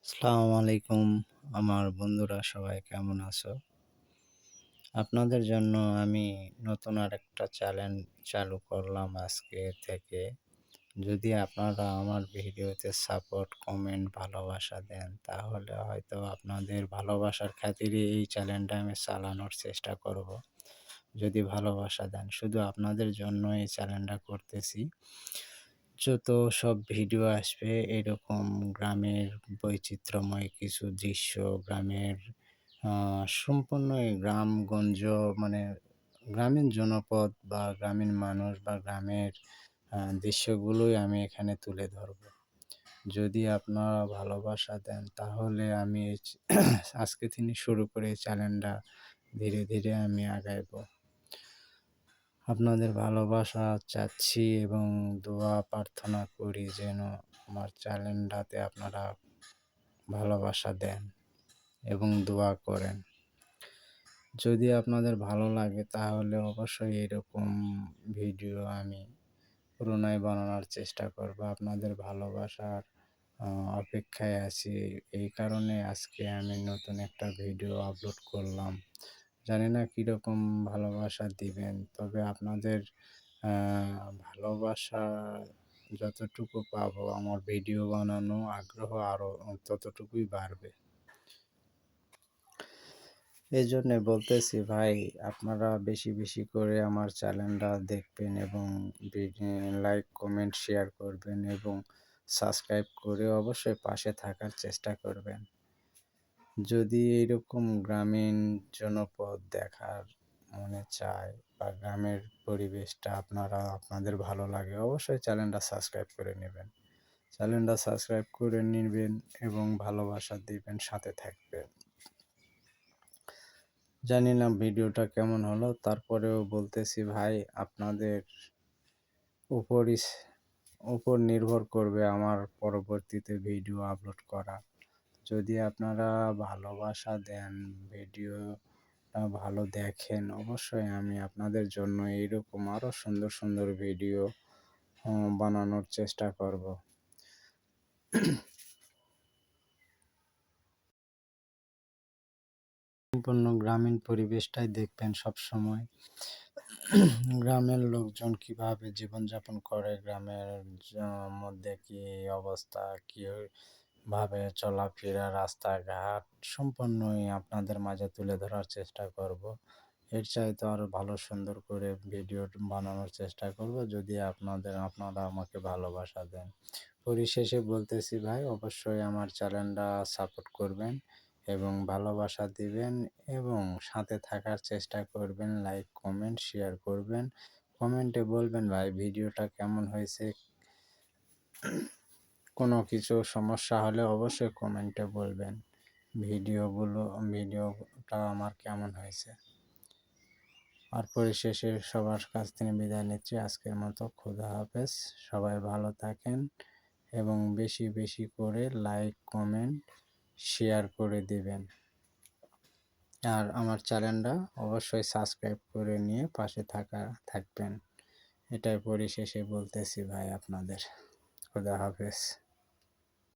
আসসালামু আলাইকুম আমার বন্ধুরা সবাই কেমন আছো? আপনাদের জন্য আমি নতুন আরেকটা চ্যালেঞ্জ চালু করলাম আজকে থেকে। যদি আপনারা আমার ভিডিওতে সাপোর্ট, কমেন্ট, ভালোবাসা দেন তাহলে হয়তো আপনাদের ভালোবাসার খাতিরে এই চ্যালেঞ্জটা আমি চালানোর চেষ্টা করব। যদি ভালোবাসা দেন, শুধু আপনাদের জন্য এই চ্যালেঞ্জটা করতেছি। যত সব ভিডিও আসবে এরকম গ্রামের বৈচিত্র্যময় কিছু দৃশ্য, গ্রামের সম্পূর্ণই গ্রামগঞ্জ মানে গ্রামীণ জনপদ বা গ্রামীণ মানুষ বা গ্রামের দৃশ্যগুলোই আমি এখানে তুলে ধরব। যদি আপনারা ভালোবাসা দেন তাহলে আমি আজকে থেকে শুরু করে এই চ্যানেলটা ধীরে ধীরে আমি আগাইবো। আপনাদের ভালোবাসা চাচ্ছি এবং দোয়া প্রার্থনা করি যেন আমার চ্যানেলটাতে আপনারা ভালোবাসা দেন এবং দোয়া করেন। যদি আপনাদের ভালো লাগে তাহলে অবশ্যই এরকম ভিডিও আমি পুনরায় বানানোর চেষ্টা করব। আপনাদের ভালোবাসার অপেক্ষায় আছি। এই কারণে আজকে আমি নতুন একটা ভিডিও আপলোড করলাম। জানি না কীরকম ভালোবাসা দিবেন, তবে আপনাদের ভালোবাসা যতটুকু পাবো আমার ভিডিও বানানো আগ্রহ আরও ততটুকুই বাড়বে। এজন্যে বলতেছি ভাই, আপনারা বেশি বেশি করে আমার চ্যানেলটা দেখবেন এবং লাইক, কমেন্ট, শেয়ার করবেন এবং সাবস্ক্রাইব করে অবশ্যই পাশে থাকার চেষ্টা করবেন। যদি এইরকম গ্রামীণ জনপদ দেখার মনে চায় বা গ্রামের পরিবেশটা আপনাদের ভালো লাগে, অবশ্যই চ্যানেলটা সাবস্ক্রাইব করে নেবেন। চ্যানেলটা সাবস্ক্রাইব করে নেবেন এবং ভালোবাসা দিবেন, সাথে থাকবেন। জানি না ভিডিওটা কেমন হলো, তারপরেও বলতেছি ভাই, আপনাদের উপর নির্ভর করবে আমার পরবর্তীতে ভিডিও আপলোড করা। যদি আপনারা ভালোবাসা দেন, ভিডিওটা ভালো দেখেন, অবশ্যই আমি আপনাদের জন্য এইরকম আরও সুন্দর সুন্দর ভিডিও বানানোর চেষ্টা করব। সম্পূর্ণ গ্রামীণ পরিবেশটাই দেখবেন সবসময়। গ্রামের লোকজন কিভাবে জীবনযাপন করে, গ্রামের মধ্যে কি অবস্থা, কিভাবে চলাফেরা, রাস্তাঘাট সম্পূর্ণই আপনাদের মাঝে তুলে ধরার চেষ্টা করব। এর চাইতে আরও ভালো সুন্দর করে ভিডিও বানানোর চেষ্টা করব যদি আপনারা আমাকে ভালোবাসা দেন। পরিশেষে বলতেছি ভাই, অবশ্যই আমার চ্যানেলটা সাপোর্ট করবেন এবং ভালোবাসা দিবেন এবং সাথে থাকার চেষ্টা করবেন। লাইক, কমেন্ট, শেয়ার করবেন। কমেন্টে বলবেন ভাই ভিডিওটা কেমন হয়েছে। কোনো কিছু সমস্যা হলে অবশ্যই কমেন্টে বলবেন ভিডিওটা আমার কেমন হয়েছে। আর পরিশেষে সবার কাছ থেকে বিদায় নিচ্ছি আজকের মতো। খোদা হাফেজ। সবাই ভালো থাকেন এবং বেশি বেশি করে লাইক, কমেন্ট, শেয়ার করে দিবেন। আর আমার চ্যানেলটা অবশ্যই সাবস্ক্রাইব করে নিয়ে পাশে থাকবেন। এটাই পরিশেষে বলতেছি ভাই আপনাদের। খোদা হাফেজ।